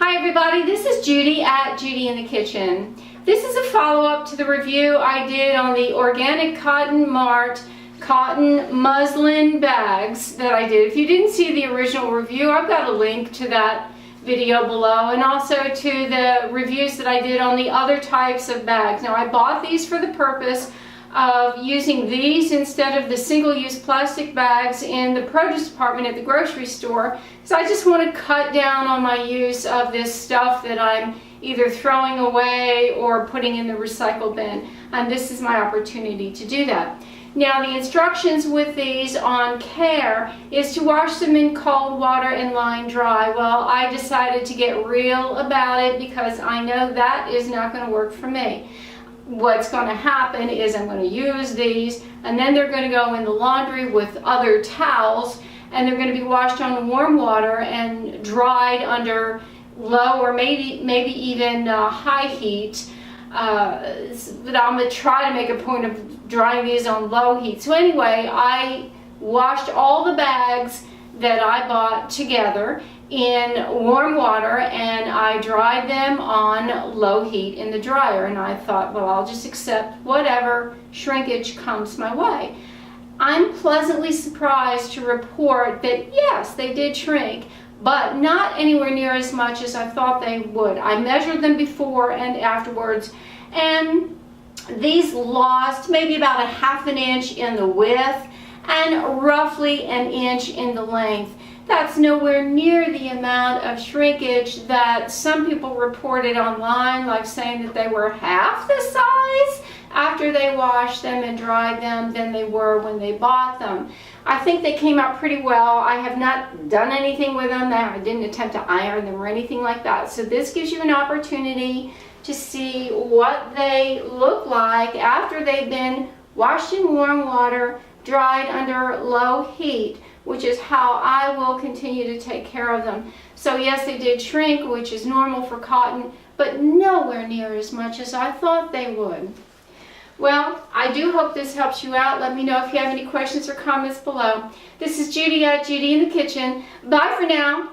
Hi everybody, this is Judy at Judi in the Kitchen. This is a follow-up to the review I did on the Organic Cotton Mart cotton muslin bags that I did. If you didn't see the original review, I've got a link to that video below, and also to the reviews that I did on the other types of bags. Now I bought these for the purpose of using these instead of the single-use plastic bags in the produce department at the grocery store. So I just want to cut down on my use of this stuff that I'm either throwing away or putting in the recycle bin, and this is my opportunity to do that. Now the instructions with these on care is to wash them in cold water and line dry. Well, I decided to get real about it because I know that is not going to work for me. What's going to happen is I'm going to use these, and then they're going to go in the laundry with other towels, and they're going to be washed on warm water and dried under low or maybe even high heat. But I'm going to try to make a point of drying these on low heat. So anyway, I washed all the bags that I bought together in warm water, and I dried them on low heat in the dryer, and I thought, well, I'll just accept whatever shrinkage comes my way. I'm pleasantly surprised to report that yes, they did shrink, but not anywhere near as much as I thought they would. I measured them before and afterwards, and these lost maybe about a ½ inch in the width and roughly an inch in the length. That's nowhere near the amount of shrinkage that some people reported online, like saying that they were half the size after they washed them and dried them than they were when they bought them. I think they came out pretty well. I have not done anything with them. I didn't attempt to iron them or anything like that. So this gives you an opportunity to see what they look like after they've been washed in warm water, dried under low heat, which is how I will continue to take care of them. So yes, they did shrink, which is normal for cotton, but nowhere near as much as I thought they would. Well, I do hope this helps you out. Let me know if you have any questions or comments below. This is Judy at Judi in the Kitchen. Bye for now.